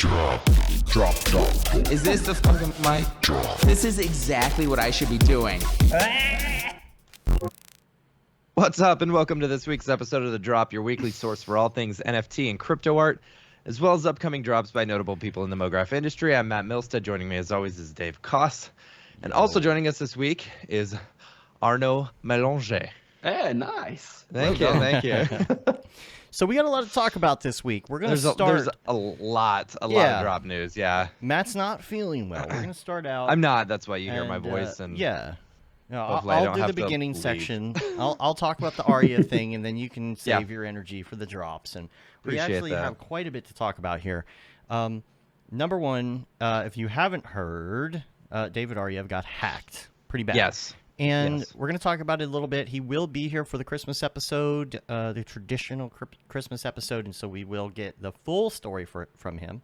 Drop. Is this the fucking mic? Drop. This is exactly what I should be doing. What's up, and welcome to this week's episode of The Drop, your weekly source for all things NFT and crypto art, as well as upcoming drops by notable people in the Mograph industry. I'm Matt Milstead. Joining me, as always, is Dave Koss. And also joining us this week is Arnaud Mellinger. Hey, nice. Thank you. So we got a lot to talk about this week. We're going to start. There's a lot of drop news, yeah. Matt's not feeling well. We're going to start out. I'm not. That's why you hear my voice. Yeah. No, hopefully I I'll don't do have the to beginning leave. section. I'll talk about the Aria thing, and then you can save your energy for the drops. And we Appreciate actually that. have quite a bit to talk about here. Number one, if you haven't heard, David Ariev got hacked pretty bad. Yes. And we're going to talk about it a little bit. He will be here for the Christmas episode, the traditional Christmas episode, and so we will get the full story from him.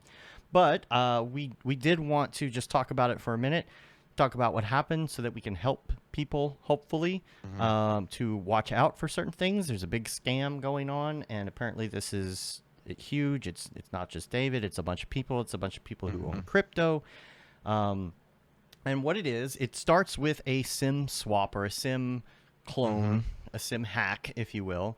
But we did want to just talk about it for a minute, talk about what happened so that we can help people, hopefully, to watch out for certain things. There's a big scam going on, and apparently this is huge. It's not just David. It's a bunch of people. It's a bunch of people who own crypto. And what it is, it starts with a SIM swap or a SIM clone, a SIM hack, if you will.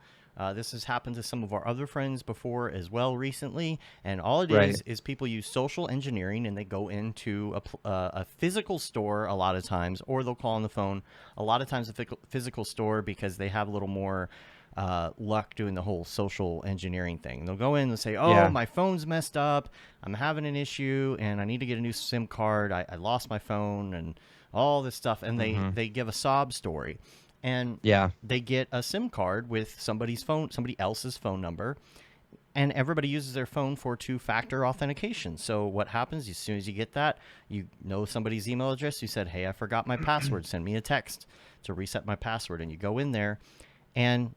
This has happened to some of our other friends before as well recently. And all it is people use social engineering, and they go into a physical store a lot of times, or they'll call on the phone a lot of times a physical store because they have a little more luck doing the whole social engineering thing. And they'll go in and say, my phone's messed up, I'm having an issue, and I need to get a new SIM card, I lost my phone, and all this stuff. And they give a sob story, and they get a SIM card with somebody else's phone number, and everybody uses their phone for two-factor authentication. So what happens as soon as you get that, you know somebody's email address, you said, hey, I forgot my password, send me a text to reset my password, and you go in there, and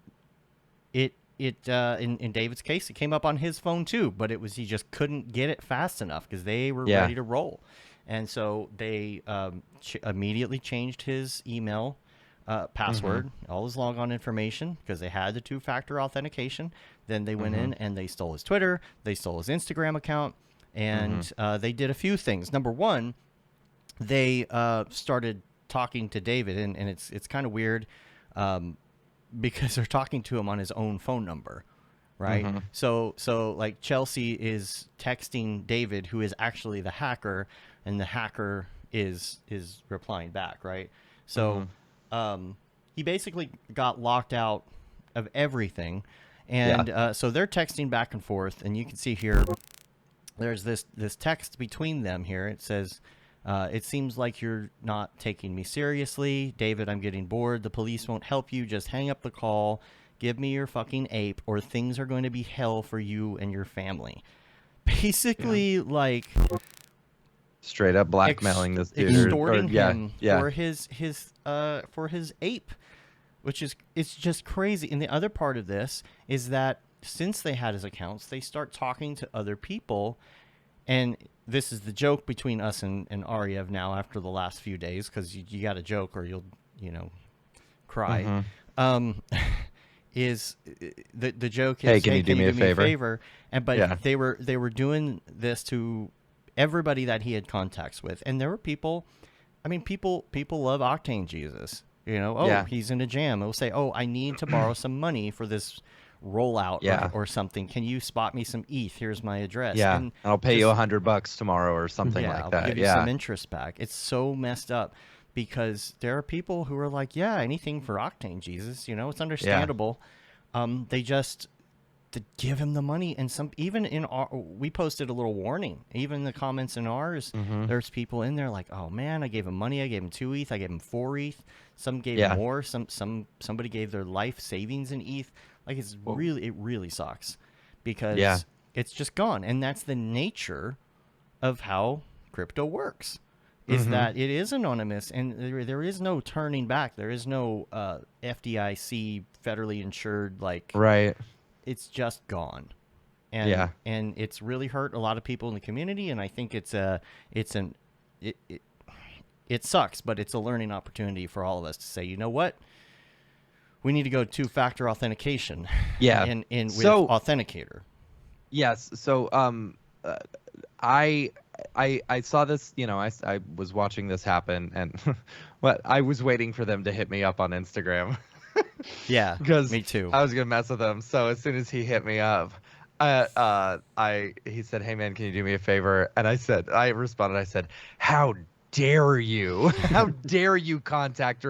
in David's case, it came up on his phone too, but he just couldn't get it fast enough because they were ready to roll. And so they immediately changed his email password, all his logon information, because they had the two-factor authentication. Then they went in and they stole his Twitter, they stole his Instagram account, and they did a few things. Number one, they started talking to David, and it's kind of weird. Because they're talking to him on his own phone number, right? So like Chelsea is texting David, who is actually the hacker, and the hacker is replying back, right? So he basically got locked out of everything, and so they're texting back and forth, and you can see here there's this text between them here. It says, it seems like you're not taking me seriously. David, I'm getting bored. The police won't help you. Just hang up the call. Give me your fucking ape, or things are going to be hell for you and your family. Basically, like... Straight up blackmailing this dude. Extorting him for his ape, which is it's just crazy. And the other part of this is that since they had his accounts, they start talking to other people, and... This is the joke between us and Ariev now after the last few days, because you got a joke or you'll, cry. Is the joke is, hey, can you do me a favor? But they were doing this to everybody that he had contacts with, and there were people. I mean, people love octanejesus. He's in a jam. They'll say, I need to borrow some money for this rollout or something. Can you spot me some ETH? Here's my address. And I'll pay you $100 tomorrow or something like that. I'll give you some interest back. It's so messed up because there are people who are like, anything for octanejesus. It's understandable. They just to give him the money, and we posted a little warning. Even in the comments in ours, there's people in there like, oh man, I gave him money. I gave him 2 ETH. I gave him 4 ETH. Some gave more. Somebody gave their life savings in ETH. Like it really sucks because it's just gone. And that's the nature of how crypto works, is that it is anonymous, and there is no turning back. There is no FDIC federally insured, it's just gone. And and it's really hurt a lot of people in the community, and I think it sucks, but it's a learning opportunity for all of us to say, you know what? We need to go two-factor authentication. With Authenticator. Yes. So I saw this, I was watching this happen, and I was waiting for them to hit me up on Instagram. Yeah, because me too. I was gonna mess with him. So as soon as he hit me up, he said, "Hey man, can you do me a favor?" And I responded, I said, "How dare you? How dare you contact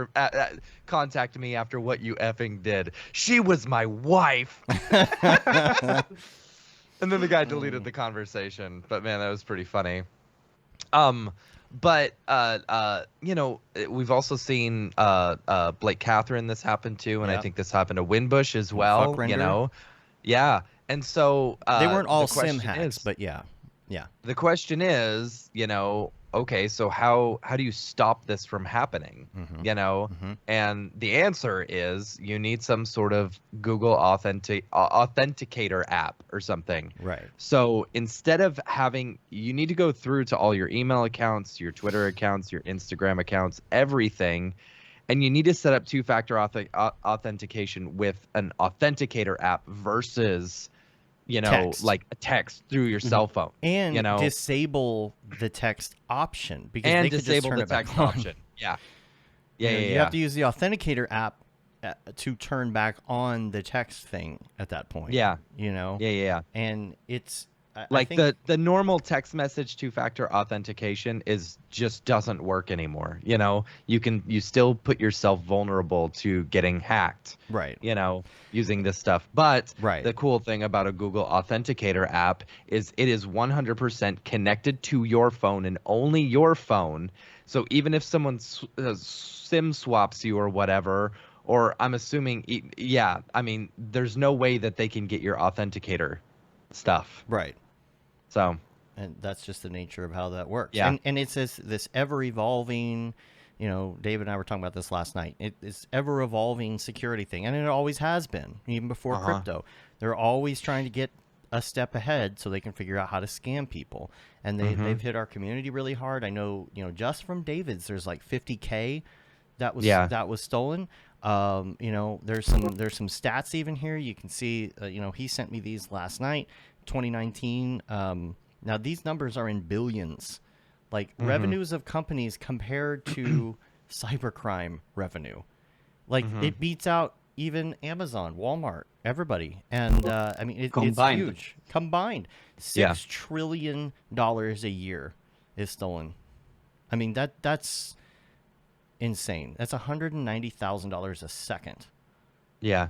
me after what you effing did? She was my wife." And then the guy deleted the conversation. But man, that was pretty funny. But we've also seen Blake Catherine this happened to, and I think this happened to Winbush as well. Yeah. And so they weren't all the sim question hacks, is, but yeah. the question is, okay, so how do you stop this from happening? And the answer is you need some sort of Google authenticator app or something. Right. So instead of you need to go through to all your email accounts, your Twitter accounts, your Instagram accounts, everything, and you need to set up two-factor authentication with an authenticator app versus like a text through your cell phone, and disable the text option, because and they could disable just turn the it back text on. option. Yeah. You have to use the authenticator app to turn back on the text thing at that point. Yeah. And it's like I think, the normal text message two-factor authentication just doesn't work anymore. You still put yourself vulnerable to getting hacked. Right. Using this stuff. But right. the cool thing about a Google Authenticator app is it is 100% connected to your phone and only your phone. So even if someone SIM swaps you or whatever, or I'm assuming, there's no way that they can get your authenticator stuff. Right. So. And that's just the nature of how that works. Yeah. And it's this ever-evolving, David and I were talking about this last night. It's ever-evolving security thing, and it always has been, even before crypto. They're always trying to get a step ahead so they can figure out how to scam people. And they've hit our community really hard. I know, just from David's, there's like 50K that was stolen. There's some stats even here. You can see, he sent me these last night, 2019. Now these numbers are in billions, like revenues of companies compared to cybercrime revenue. Like it beats out even Amazon, Walmart, everybody. And it's huge. Combined, $6 trillion a year is stolen. I mean, that's insane. That's $190,000 a second. Yeah.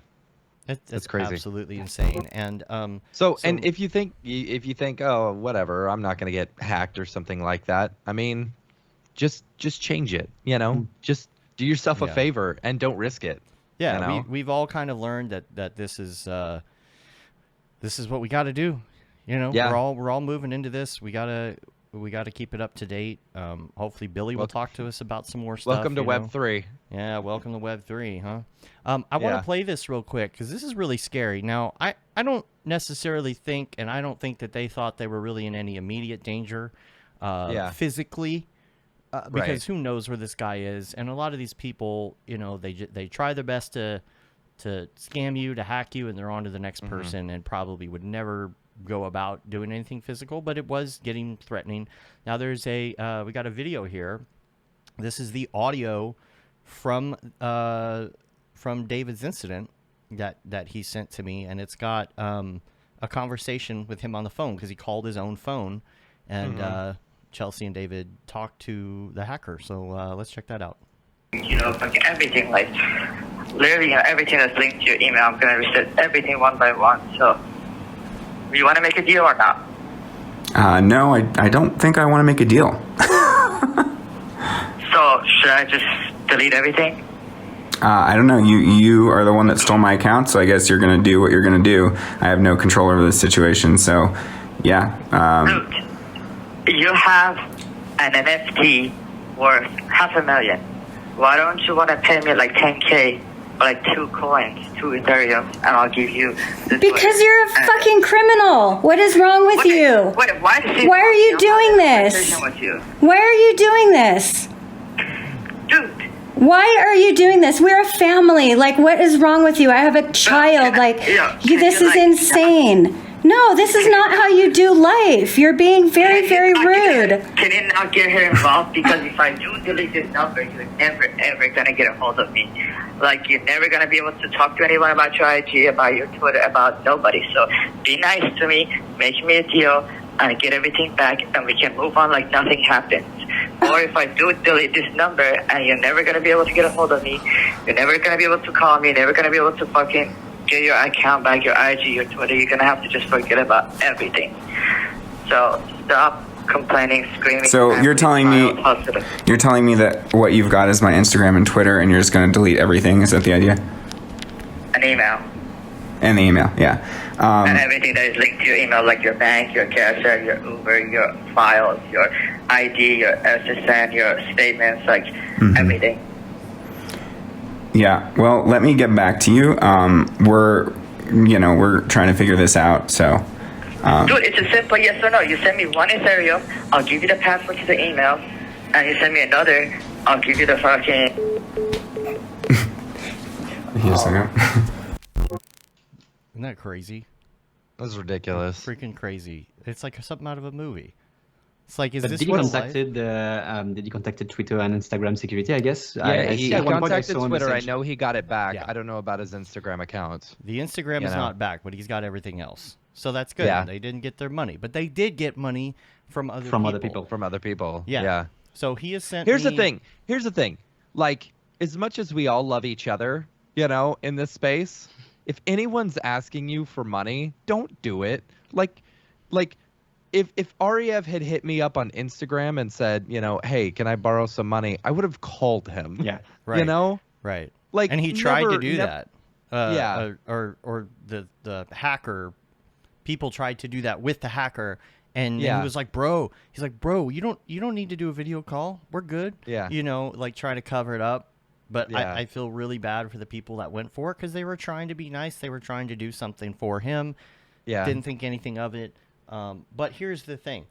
That's crazy. Absolutely insane. And so if you think oh, whatever, I'm not going to get hacked or something like that, I mean, just change it, just do yourself a favor and don't risk it. Yeah, we've all kind of learned that this is what we got to do. We're all moving into this. We gotta keep it up to date. Hopefully Billy will talk to us about some more stuff. Welcome to Web3. Yeah, welcome to Web3, huh? I want to play this real quick because this is really scary. Now, I don't necessarily think, and I don't think that they thought they were really in any immediate danger physically, because who knows where this guy is. And a lot of these people, they try their best to scam you, to hack you, and they're on to the next person, and probably would never go about doing anything physical, but it was getting threatening. Now there's we got a video here. This is the audio from David's incident that he sent to me, and it's got a conversation with him on the phone because he called his own phone, and Chelsea and David talked to the hacker. So let's check that out. Like everything, like literally, everything that's linked to your email, I'm gonna reset everything one by one. So, you want to make a deal or not? No, I don't think I want to make a deal. So, should I just delete everything? I don't know. You are the one that stole my account, so I guess you're going to do what you're going to do. I have no control over this situation, so yeah. Dude, you have an NFT worth $500,000. Why don't you want to pay me like 10K or like 2 coins, 2 Ethereum, and I'll give you this. Because you're a fucking criminal. What is wrong with you? Wait, why are you doing this? Why are you doing this? Dude. Why are you doing this? We're a family. Like, what is wrong with you? I have a child. Like, this is insane. No, this is not how you do life. You're being very, very rude. Can you not get her involved? Because if I do delete this number, you're never, ever going to get a hold of me. Like, you're never going to be able to talk to anyone about your IG, about your Twitter, about nobody. So be nice to me, make me a deal, and get everything back, and we can move on like nothing happened. Or if I do delete this number, and you're never going to be able to get a hold of me, you're never going to be able to call me, never going to be able to fucking get your account back, your IG, your Twitter, you're going to have to just forget about everything. So stop complaining, screaming. So you're telling me that what you've got is my Instagram and Twitter, and you're just going to delete everything? Is that the idea? An email. And the email, yeah. And everything that is linked to your email, like your bank, your cash app, your Uber, your files, your ID, your SSN, your statements, like everything. Yeah, well, let me get back to you. We're trying to figure this out, so. Dude, it's a simple yes or no. You send me one Ethereum, I'll give you the password to the email, and you send me another, I'll give you the fucking... Here's a second. Isn't that crazy? That was ridiculous. Freaking crazy. It's like something out of a movie. It's like, is But this did he what contacted Twitter and Instagram security, I guess? Yeah, I he see at one point I contacted saw a Twitter. I message. know he got it back. Yeah. I don't know about his Instagram account. The Instagram You is know. not back, but he's got everything else. So that's good. Yeah. They didn't get their money, but they did get money from other From people. other people. From other people. Yeah. Yeah. So he has sent Here's me... the thing. Like, as much as we all love each other, in this space, if anyone's asking you for money, don't do it. Like if Ariev had hit me up on Instagram and said, hey, can I borrow some money? I would have called him. Yeah. Right. Right. Like, and he tried to never- do nev- that. Yeah. Or the hacker, people tried to do that with the hacker, and Yeah. he was like, bro, you don't need to do a video call. We're good. Yeah. Like try to cover it up. But Yeah. I feel really bad for the people that went for it because they were trying to be nice. They were trying to do something for him. Yeah. Didn't think anything of it. But here's the thing.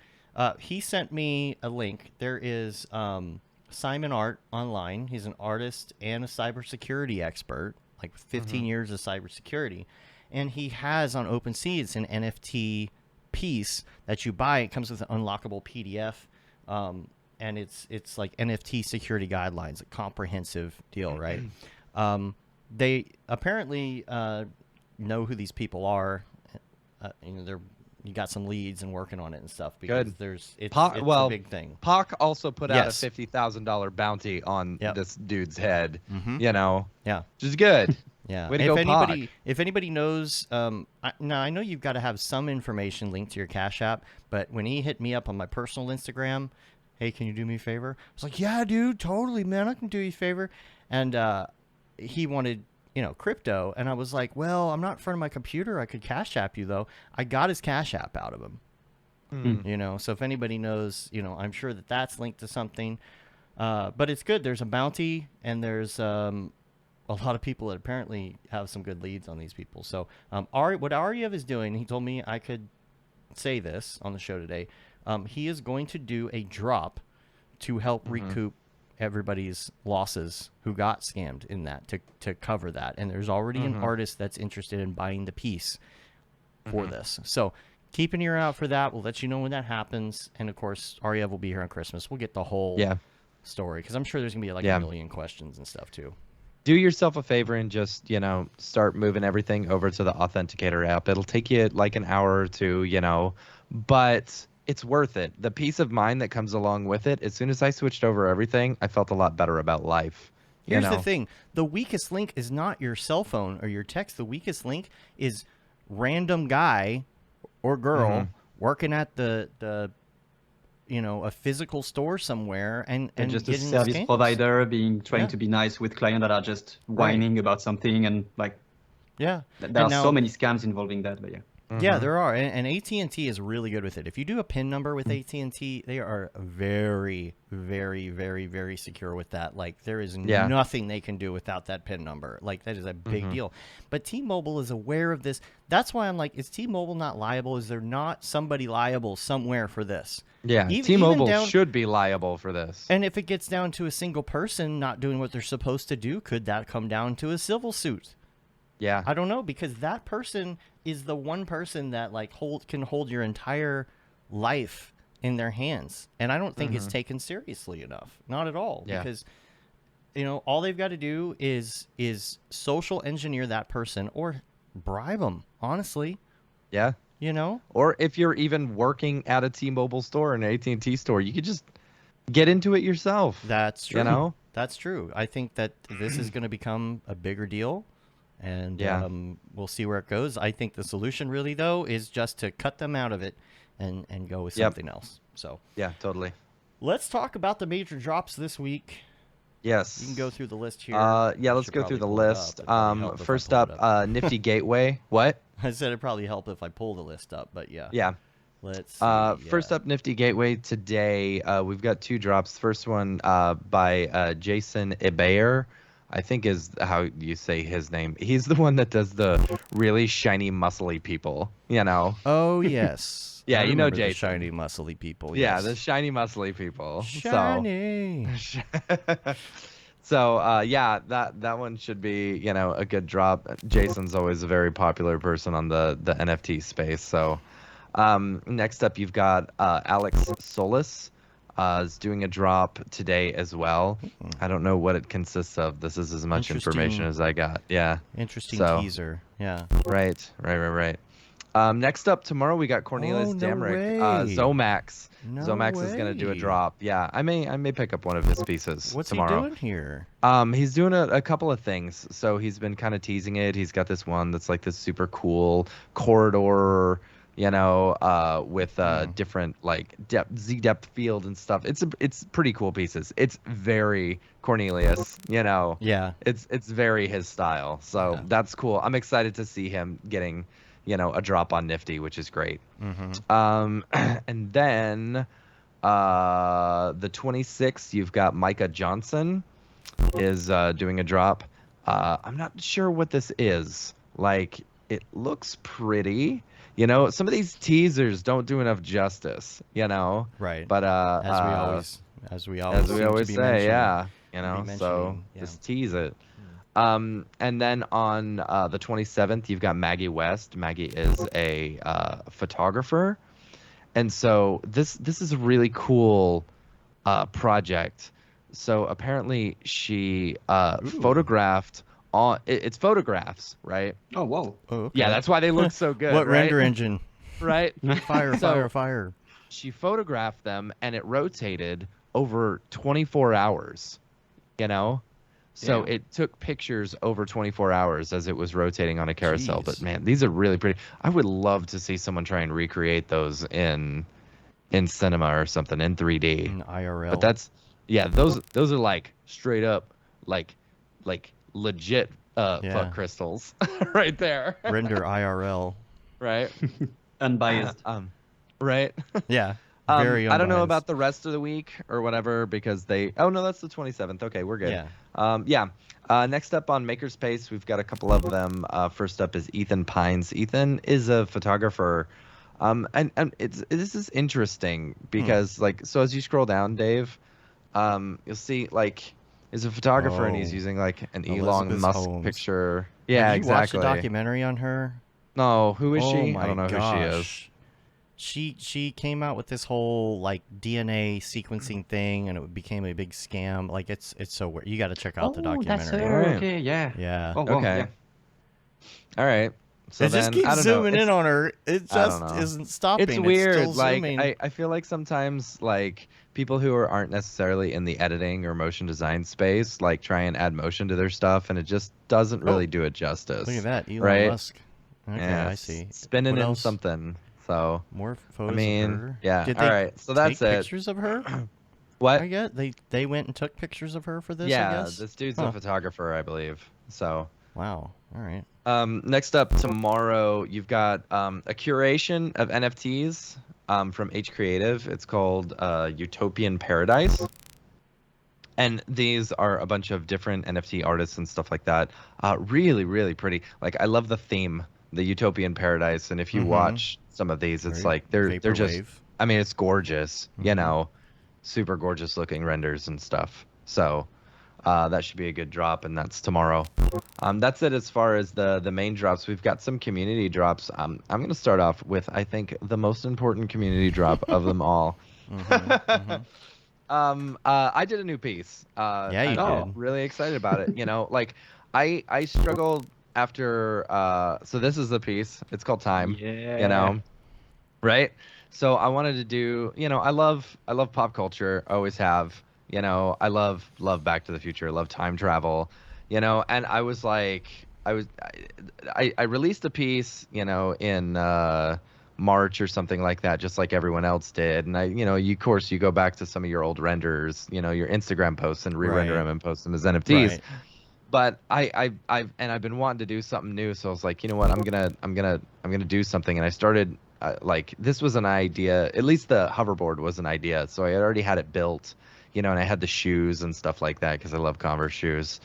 He sent me a link. There is Simon Art online. He's an artist and a cybersecurity expert, like 15 years of cybersecurity. And he has on OpenSea, it's an NFT piece that you buy. It comes with an unlockable PDF. And it's like NFT security guidelines, a comprehensive deal, right? They apparently know who these people are. You got some leads and working on it and stuff because Good. it's well, a big thing. Pac also put out a Yes. $50,000 bounty on Yep. this dude's head. Yeah. Which is good. Yeah. Way to go, Pac. If anybody knows, now I know you've got to have some information linked to your Cash App, but when he hit me up on my personal Instagram, hey, can you do me a favor? I was like, yeah, dude, totally, man, I can do you a favor. And he wanted, crypto, and I was like, well, I'm not in front of my computer. I could Cash App you though. I got his Cash App out of him. So if anybody knows, I'm sure that's linked to something. But it's good. There's a bounty, and there's a lot of people that apparently have some good leads on these people. So what Ariev is doing, he told me I could say this on the show today. He is going to do a drop to help recoup everybody's losses who got scammed in that, to cover that. And there's already an artist that's interested in buying the piece for this. So keep an ear out for that. We'll let you know when that happens. And of course, Ariev will be here on Christmas. We'll get the whole story, because I'm sure there's gonna be like a million questions and stuff too. Do yourself a favor and just, start moving everything over to the Authenticator app. It'll take you like an hour or two, but it's worth it. The peace of mind that comes along with it. As soon as I switched over everything, I felt a lot better about life. Here's the thing. The weakest link is not your cell phone or your text. The weakest link is random guy or girl working at the a physical store somewhere and just a getting service scams. provider trying to be nice with clients that are just whining about something, and like there are so many scams involving that. But yeah, there are, and AT&T is really good with it. If you do a PIN number with AT&T, they are very, very, very, very secure with that. Like, there is nothing they can do without that PIN number. Like, that is a big deal. But T-Mobile is aware of this. That's why I'm like, is T-Mobile not liable? Is there not somebody liable somewhere for this? Yeah, Even T-Mobile should be liable for this. And if it gets down to a single person not doing what they're supposed to do, could that come down to a civil suit? Yeah. I don't know, because that person is the one person that like can hold your entire life in their hands, and I don't think it's taken seriously enough. Not at all. Yeah. Because all they've got to do is social engineer that person or bribe them. Honestly. Yeah. Or if you're even working at a T-Mobile store, an AT&T store, you could just get into it yourself. That's true. That's true. I think that this is going to become a bigger deal, and we'll see where it goes. I think the solution really, though, is just to cut them out of it and go with something else. So yeah, totally. Let's talk about the major drops this week. Yes. You can go through the list here. Yeah, let's go through the list. First up, Nifty Gateway. What? I said it'd probably help if I pull the list up, but yeah. Yeah. Let's see. First up, Nifty Gateway today. We've got 2 drops. First one by Jason Ebayer, I think is how you say his name. He's the one that does the really shiny, muscly people, Oh, yes. Yeah, Jason. The shiny, muscly people. Yeah, yes. the shiny, muscly people. Shiny. So, that one should be, a good drop. Jason's always a very popular person on the NFT space. So, next up, you've got Alex Solis is doing a drop today as well. I don't know what it consists of. This is as much information as I got. Yeah. Interesting teaser. Yeah. Right. Next up tomorrow we got Cornelius Damrick, Zomax. Zomax is gonna do a drop. Yeah, I may pick up one of his pieces tomorrow. What's he doing here? He's doing a couple of things. So he's been kind of teasing it. He's got this one that's like this super cool corridor, with different like Z depth field and stuff. It's pretty cool pieces. It's very Cornelius, Yeah. It's very his style. So that's cool. I'm excited to see him getting a drop on Nifty, which is great. And then the 26th, you've got Micah Johnson is doing a drop. I'm not sure what this is. Like, it looks pretty. Some of these teasers don't do enough justice, Right. But as we always say, yeah. So just tease it. And then on the 27th, you've got Maggie West. Maggie is a photographer, and so this is a really cool project. So apparently she photographed on it's photographs, right? Oh, whoa. Oh, okay. Yeah, that's why they look so good. What right? render engine? Right. Fire. She photographed them, and it rotated over 24 hours. So it took pictures over 24 hours as it was rotating on a carousel. Jeez. But man, these are really pretty. I would love to see someone try and recreate those in cinema or something in 3D. In IRL. But that's those are like straight up like legit foot crystals right there. Render IRL. Right. Unbiased. Right. Yeah. Very I don't know unbiased. about the rest of the week or whatever because oh no, that's the 27th. Okay, we're good. Yeah. Next up on Makerspace, we've got a couple of them. First up is Ethan Pines. Ethan is a photographer. And this is interesting because so as you scroll down, Dave, you'll see is a photographer and he's using an Elon Musk picture. Yeah, Have you exactly. watched a documentary on her? No, who is she? My I don't know who she is. She came out with this whole DNA sequencing thing, and it became a big scam. It's so weird. You got to check out the documentary. That's her. Okay, yeah. Yeah. Oh, well, Okay. yeah. All right. So it just keeps zooming in on her. It just isn't stopping. It's weird. It's still zooming. I feel like sometimes people who aren't necessarily in the editing or motion design space try and add motion to their stuff, and it just doesn't really do it justice. Look at that, Elon right? Musk. Okay, yeah, I see. Spinning What in else? something. So More photos of her. Yeah. Did all they right. So that's take it. pictures of her? What? I get they went and took pictures of her for this. I Yeah, guess? this dude's a photographer, I believe. So. Wow. All right. Next up tomorrow, you've got a curation of NFTs from H Creative. It's called Utopian Paradise. And these are a bunch of different NFT artists and stuff like that. Really, really pretty. I love the theme, the Utopian Paradise. And if you watch some of these, it's they're just, I mean, it's gorgeous, super gorgeous looking renders and stuff. So That should be a good drop, and that's tomorrow. That's it as far as the main drops. We've got some community drops. I'm going to start off with, I think, the most important community drop of them all. I did a new piece. Yeah, you I'm did. really excited about it. Like I struggled after. So this is the piece. It's called Time. Yeah. Right. So I wanted to do. I love pop culture. Always have. I love Back to the Future. Love time travel. And I was like, I released a piece. In March or something like that, just like everyone else did. And of course, you go back to some of your old renders, your Instagram posts and re-render them and post them as NFTs. Right. But I've been wanting to do something new, so I was like, you know what, I'm gonna do something. And I started this was an idea. At least the hoverboard was an idea, so I had already had it built, and I had the shoes and stuff like that because I love Converse shoes.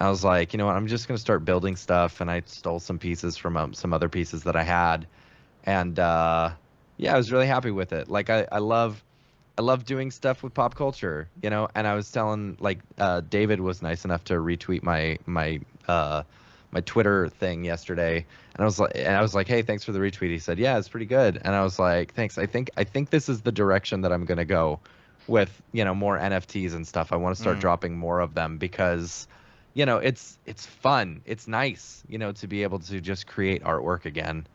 I was like, you know what, I'm just gonna start building stuff, and I stole some pieces from some other pieces that I had. And I was really happy with it. Like I love doing stuff with pop culture, and I was telling David was nice enough to retweet my Twitter thing yesterday, and I was like, hey, thanks for the retweet. He said, yeah, it's pretty good. And I was like, thanks. I think this is the direction that I'm gonna go with, more NFTs and stuff. I want to start dropping more of them because, it's fun. It's nice, to be able to just create artwork again,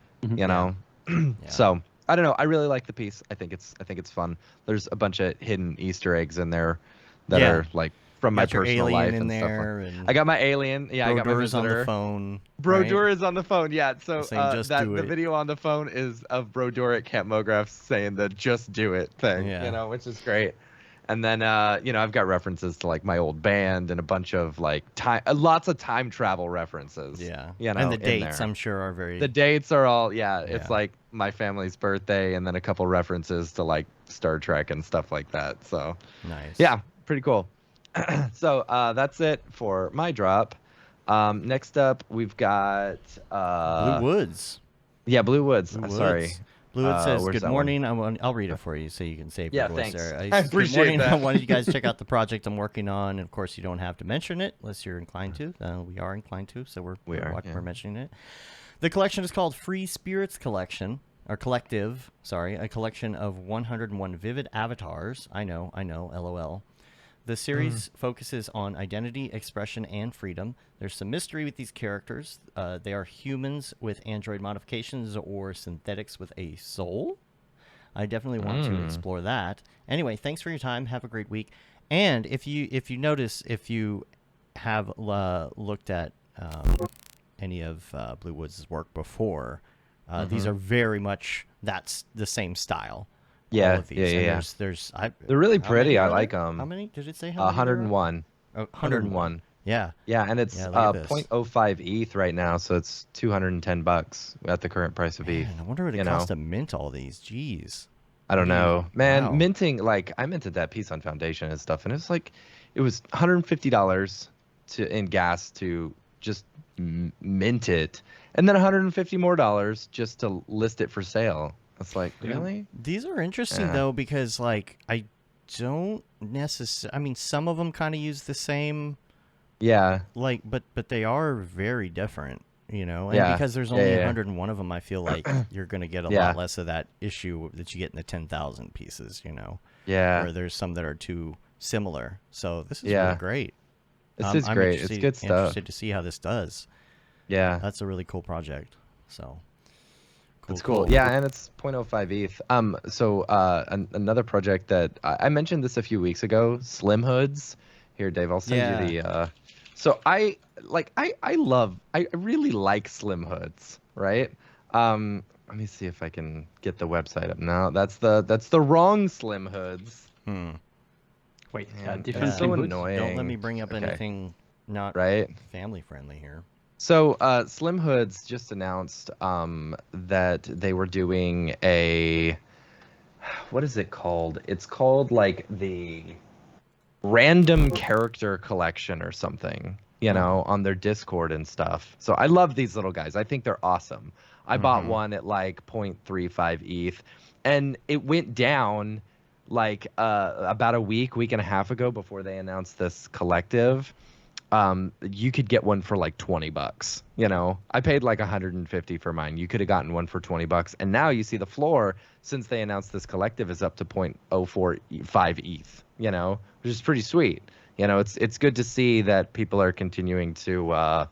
So I don't know. I really like the piece. I think it's fun. There's a bunch of hidden Easter eggs in there that are like from my personal life and stuff. And I got my alien. Yeah, I got my visitor. On the phone. Brodeur is on the phone. Yeah. So the video on the phone is of Brodeur at Camp Mograph saying the "just do it" thing. Yeah. Which is great. And then I've got references to like my old band and a bunch of lots of time travel references. Yeah. And the dates I'm sure are very. The dates are all it's like my family's birthday and then a couple references to like Star Trek and stuff like that. So nice. Yeah, pretty cool. So that's it for my drop. Next up we've got Blue Woods. Yeah, Blue Woods. Sorry. Blue Woods says, good morning. I'll read it for you so you can save your voice thanks. there. I appreciate good morning. that. I wanted you guys to check out the project I'm working on. And of course, you don't have to mention it unless you're inclined to. We are inclined to, so we're mentioning it. The collection is called Free Spirits Collection, or Collective, sorry, a collection of 101 vivid avatars. I know, LOL. The series focuses on identity, expression, and freedom. There's some mystery with these characters. They are humans with android modifications or synthetics with a soul. I definitely want to explore that. Anyway, thanks for your time. Have a great week. And if you notice, if you have looked at any of Blue Woods' work before, these are very much that's the same style. Yeah, of these. yeah. They're really pretty. I like them. How many? Did it say? 101. 101. Yeah. Yeah, and it's 0.05 ETH right now, so it's $210 at the current price of ETH. I wonder what it costs to mint all these. Jeez. I don't know, man. Minting, I minted that piece on Foundation and stuff, and it was $150 in gas to just mint it, and then $150 more just to list it for sale. It's like, really? These are interesting though, because I don't necessarily. I mean, some of them kind of use the same. Yeah. But they are very different, And because there's only 101 of them, I feel like you're going to get a lot less of that issue that you get in the 10,000 pieces, Yeah. Where there's some that are too similar. So this is really great. This is great. It's good stuff. Interested to see how this does. Yeah. That's a really cool project. So. That's cool. Yeah, and it's 0.05 ETH. So another project that I mentioned this a few weeks ago, Slim Hoods. Here, Dave, I'll send you the. So I really like Slim Hoods, right? Let me see if I can get the website up now. That's the wrong Slim Hoods. Wait, different it's Slim so Hoods? annoying. Don't let me bring up anything not family friendly here. So Slim Hoods just announced that they were doing what is it called? It's called the Random Character Collection or something, on their Discord and stuff. So I love these little guys. I think they're awesome. I bought one at 0.35 ETH, and it went down like about a week and a half ago, before they announced this collective, you could get one for like $20. You know, I paid like 150 for mine. You could have gotten one for $20, and now you see the floor, since they announced this collective, is up to 0.045 ETH. You know, which is pretty sweet. You know, it's good to see that people are continuing to,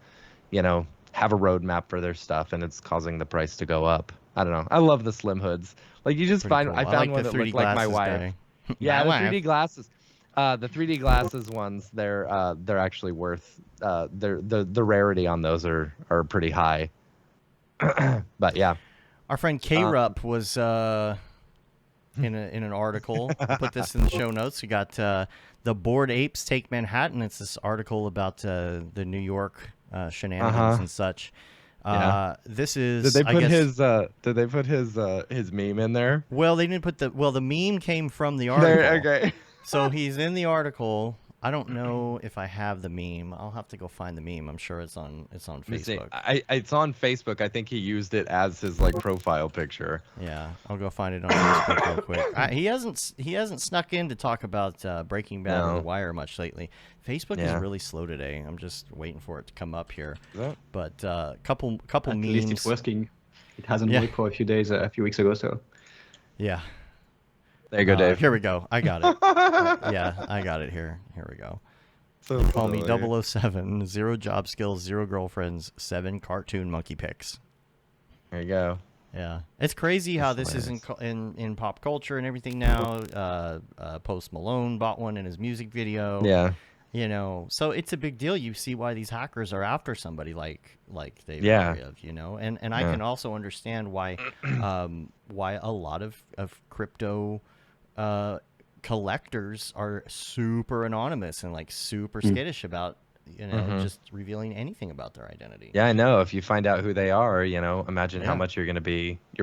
you know, have a roadmap for their stuff, and it's causing the price to go up. I don't know. I love the slim hoods. Like, you just find, cool. I found one that looked like my wife. Yeah, the 3D glasses. The 3D glasses ones, they're actually worth, the rarity on those are pretty high. But yeah. Our friend K-Rup was in an article. I'll put this in the show notes. We got the Bored Apes Take Manhattan. It's this article about the New York shenanigans and such. This is. Did they put his meme in there? Well, they didn't put the meme came from the article. Okay. So he's in the article. I don't know if I have the meme. I'll have to go find the meme. I'm sure it's on Facebook. It's on Facebook. I think he used it as his like profile picture. Yeah, I'll go find it on Facebook real quick. He hasn't snuck in to talk about Breaking Bad or The Wire much lately. Facebook is really slow today. I'm just waiting for it to come up here. But couple At memes. At least it's working. It hasn't worked for a few days, a few weeks ago. So. Yeah. There you go, Dave. Here we go. I got it. Yeah, I got it here. Here we go. So call me 007, 0 job skills, 0 girlfriends, 7 cartoon monkey pics. There you go. Yeah, it's crazy how this is in pop culture and everything now. Post Malone bought one in his music video. Yeah. You know, so it's a big deal. You see why these hackers are after somebody like Dave. You know, and I can also understand why a lot of crypto collectors are super anonymous and like super skittish about just revealing anything about their identity. Yeah, I know. If you find out who they are, you know, imagine how much you're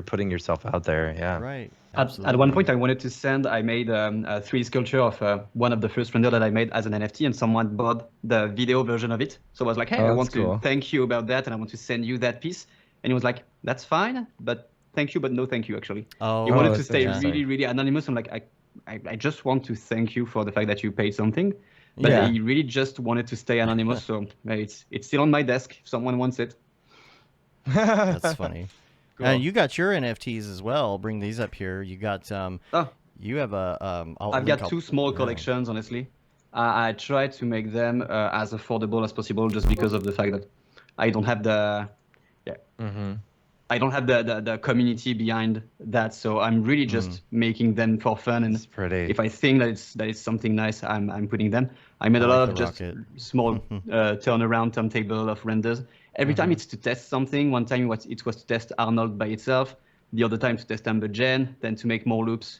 putting yourself out there. Yeah. Right. At one point, I wanted to send. I made a 3D sculpture of one of the first render that I made as an NFT, and someone bought the video version of it. So I was like, "Hey, I want to thank you about that, and I want to send you that piece." And he was like, "That's fine, but thank you, but no thank you, actually." He wanted to stay really, really anonymous. I'm like, I just want to thank you for the fact that you paid something, but he really just wanted to stay anonymous. So it's still on my desk if someone wants it. That's funny. Cool. And you got your NFTs as well. I'll bring these up here. You got you have a I've got 2 small collections, honestly. I try to make them as affordable as possible, just because of the fact that I don't have the I don't have the community behind that, so I'm really just making them for fun. And if I think that it's something nice, I'm putting them. I made a lot of just small turnaround turntable of renders. Every time it's to test something. One time it was to test Arnold by itself. The other time to test Amber Gen, then to make more loops.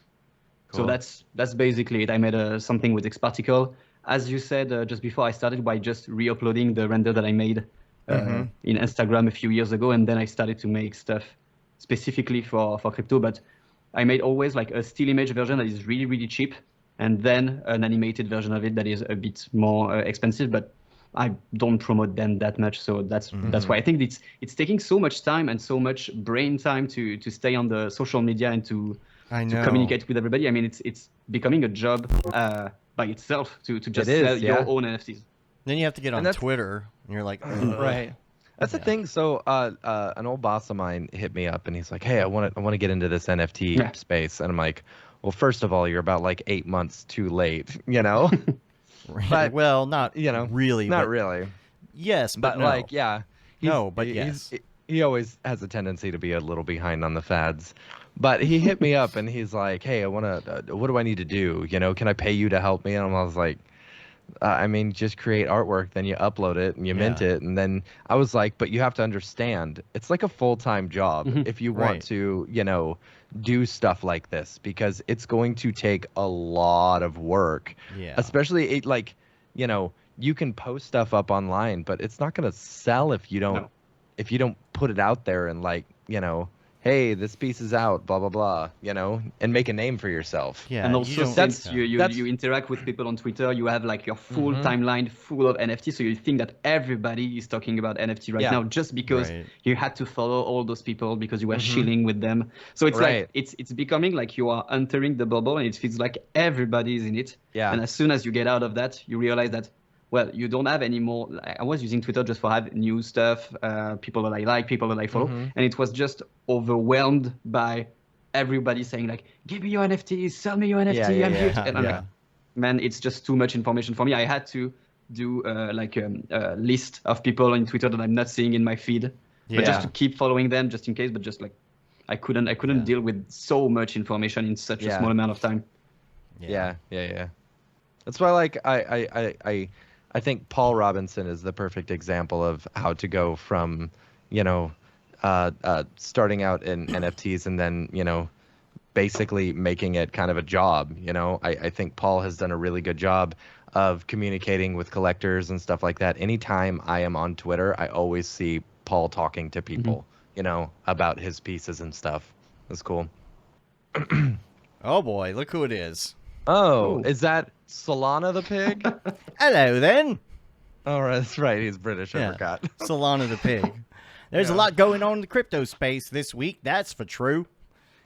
Cool. So that's basically it. I made something with X-Particle. As you said just before I started, by just re-uploading the render that I made in Instagram a few years ago, and then I started to make stuff specifically for crypto. But I made always like a still image version that is really, really cheap, and then an animated version of it that is a bit more expensive, but I don't promote them that much. So that's why I think it's taking so much time and so much brain time to stay on the social media and to communicate with everybody. I mean, it's becoming a job by itself to just sell your own NFTs. Then you have to get on Twitter, and you're like, right. That's the thing. So an old boss of mine hit me up, and he's like, "Hey, I want to get into this NFT space." And I'm like, "Well, first of all, you're about like 8 months too late, you know." But, well, not really. Not really. Yes, but no. Like, yeah. Yes. He always has a tendency to be a little behind on the fads. But he hit me up, and he's like, "Hey, what do I need to do? You know, can I pay you to help me?" And I was like, I mean, just create artwork, then you upload it and you mint it. And then I was like, but you have to understand, it's like a full-time job if you want to, you know, do stuff like this, because it's going to take a lot of work. Yeah. Especially like, you know, you can post stuff up online, but it's not going to sell if you don't put it out there and, like, you know, hey, this piece is out, blah blah blah, and make a name for yourself. Yeah, And you also, don't- since That's- you interact with people on Twitter, you have like your full timeline full of NFT. So you think that everybody is talking about NFT right Yeah. now just because Right. you had to follow all those people because you were shilling with them. So it's Right. like it's becoming like you are entering the bubble and it feels like everybody is in it. Yeah. And as soon as you get out of that, you realize that, well, you don't have any more. I was using Twitter just for have new stuff, people that I like, people that I follow, and it was just overwhelmed by everybody saying like, "Give me your NFT, sell me your NFT." Yeah, I'm yeah, here. yeah. And I'm Yeah. like, man, it's just too much information for me. I had to do like a list of people on Twitter that I'm not seeing in my feed, but just Yeah. to keep following them just in case. But just like, I couldn't deal with so much information in such a Yeah. small amount of time. Yeah. That's why, like, I think Paul Robinson is the perfect example of how to go from, starting out in NFTs and then, basically making it kind of a job. I think Paul has done a really good job of communicating with collectors and stuff like that. Anytime I am on Twitter, I always see Paul talking to people, about his pieces and stuff. That's cool. Oh boy, look who it is. Oh, is that Solana the pig? Hello then. Oh, that's right. He's British. I Yeah. forgot. Solana the pig. There's a lot going on in the crypto space this week. That's for true,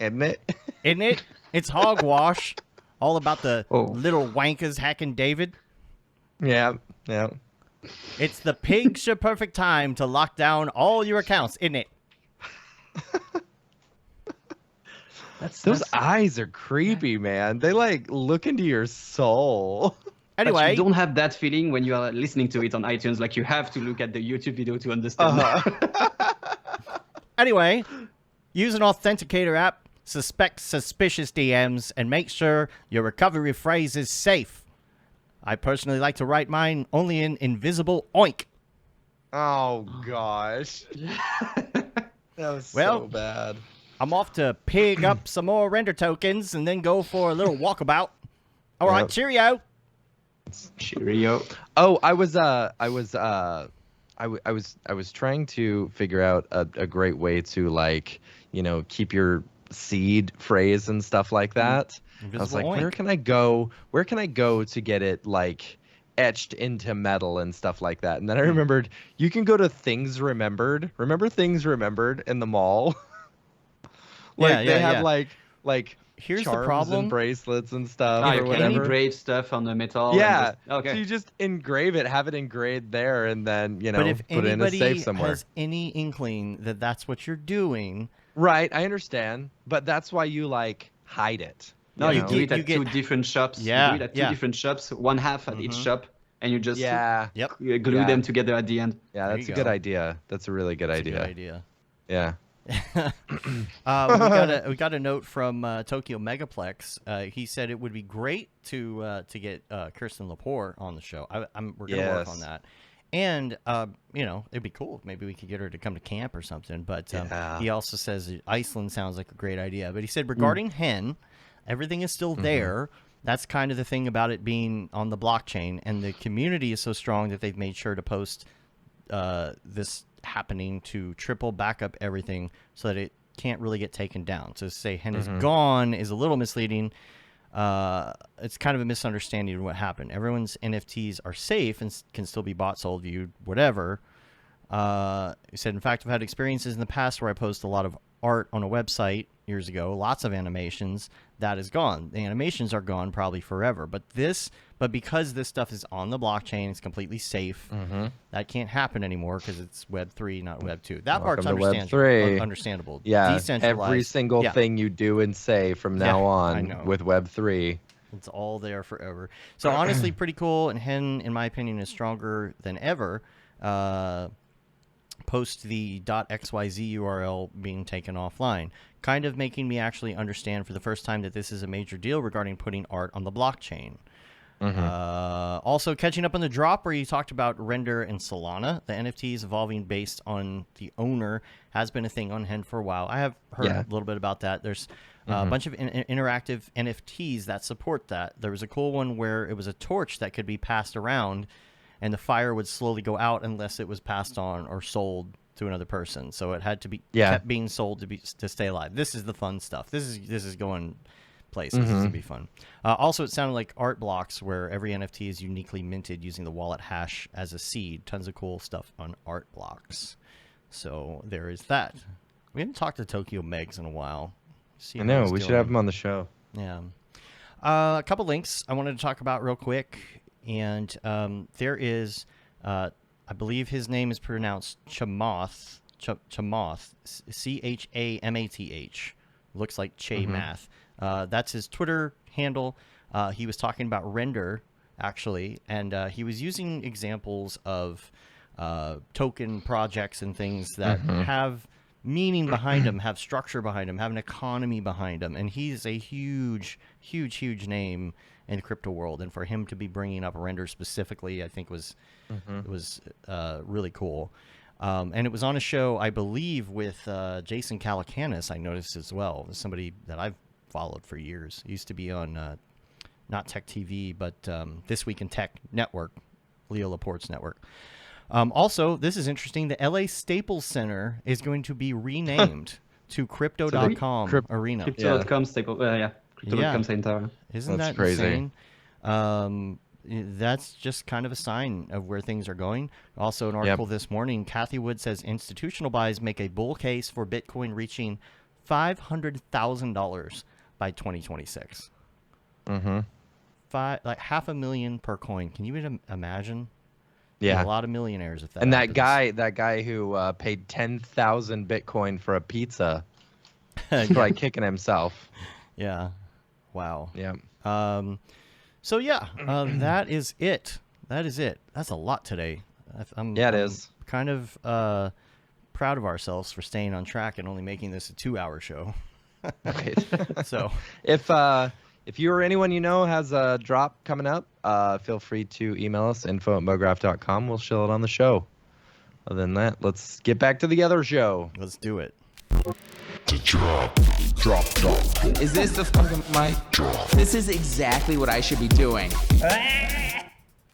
Isn't it? isn't it? It's hogwash. All about the Oh. little wankers hacking David. Yeah. It's the pig's your perfect time to lock down all your accounts, isn't it? Those eyes are creepy, man. They like look into your soul. But Anyway, you don't have that feeling when you are listening to it on iTunes. Like you have to look at the YouTube video to understand. Anyway, use an authenticator app, suspect suspicious DMs, and make sure your recovery phrase is safe. I personally like to write mine only in invisible oink. Oh gosh. That was so Well, bad. I'm off to pig up some more render tokens and then go for a little walkabout. All right, Yep. cheerio. Cheerio. Oh, I was trying to figure out a great way to like, keep your seed phrase and stuff like that. I was Invisible like, oink. where can I go to get it like etched into metal and stuff like that? And then I remembered you can go to Things Remembered. Remember Things Remembered in the mall? Like they have like Here's the charms problem. and bracelets and stuff Ah, or you can whatever. engrave stuff on the metal. Yeah. And just, okay. So you just engrave it, have it engraved there, and then But if put it in a anybody safe somewhere. has any inkling that that's what you're doing, Right, I understand, but that's why you like hide it. No, you do get- it you at get- two different shops. Yeah, You do it at two yeah. different shops, one half at each shop, and you just Yeah, yep, glue Yeah. them together at the end. yeah, There that's you a good go. idea. That's a really good that's a idea. good idea. Yeah. We got a note from Tokyo Megaplex. He said it would be great to get Kirsten Lepore on the show. We're gonna work on Yes. that, and it'd be cool if maybe we could get her to come to camp or something. But Yeah. he also says Iceland sounds like a great idea. But he said regarding Hen, everything is still there. That's kind of the thing about it being on the blockchain, and the community is so strong that they've made sure to post this happening to triple backup everything so that it can't really get taken down. So to say Hen is gone is a little misleading. It's kind of a misunderstanding of what happened. Everyone's NFTs are safe and can still be bought, sold, viewed, whatever. He said, in fact, I've had experiences in the past where I post a lot of art on a website years ago, lots of animations, that is gone. The animations are gone probably forever. But because this stuff is on the blockchain, it's completely safe. That can't happen anymore because it's Web 3, not Web 2. That part's Welcome to Web understandable. 3. Understandable. Yeah, Decentralized. every single Yeah. thing you do and say from Yeah, now I on know. with Web 3. It's all there forever. So honestly, pretty cool. And Hen, in my opinion, is stronger than ever. Post the .xyz URL being taken offline, kind of making me actually understand for the first time that this is a major deal regarding putting art on the blockchain. Also, catching up on the drop where you talked about Render and Solana, the NFTs evolving based on the owner has been a thing on Hen for a while. I have heard Yeah. a little bit about that. There's a bunch of interactive NFTs that support that. There was a cool one where it was a torch that could be passed around, and the fire would slowly go out unless it was passed on or sold to another person. So it had to be Yeah. kept being sold to stay alive. This is the fun stuff. This is going places. This is gonna be fun. Also, it sounded like art blocks where every NFT is uniquely minted using the wallet hash as a seed. Tons of cool stuff on art blocks. So there is that. We haven't talked to Tokyo Megs in a while. See I how know. he's We should doing. have him on the show. Yeah. A couple links I wanted to talk about real quick. And there is, I believe his name is pronounced Chamath. Chamath. Chamath. Looks like Che Math. That's his Twitter handle. He was talking about render, actually. And he was using examples of token projects and things that have meaning behind them, have structure behind them, have an economy behind them. And he's a huge name in the crypto world. And for him to be bringing up render specifically, I think was really cool. And it was on a show, I believe, with Jason Calacanis, I noticed as well. Somebody that I've followed for years. He used to be on not Tech TV, but This Week in Tech Network, Leo Laporte's network. Also, this is interesting. The LA Staples Center is going to be renamed to Crypto.com Arena. Crypto.com staple. Crypto.com center. Isn't That's that crazy. insane? That's just kind of a sign of where things are going. Also, an article this morning, Kathy Wood says institutional buys make a bull case for Bitcoin reaching $500,000 by 2026. Like $500,000 per coin. Can you even imagine? Yeah. A lot of millionaires if that And happens. that guy who paid 10,000 Bitcoin for a pizza, like kicking himself. Yeah. Wow. Yeah. So yeah, that is it. That's a lot today. I'm It is. kind of proud of ourselves for staying on track and only making this a 2-hour show. Right. So if you or anyone you know has a drop coming up, feel free to email us, info@mograph.com. We'll show it on the show. Other than that, let's get back to the other show. let's do it. Is this the fucking mic? This is exactly what I should be doing.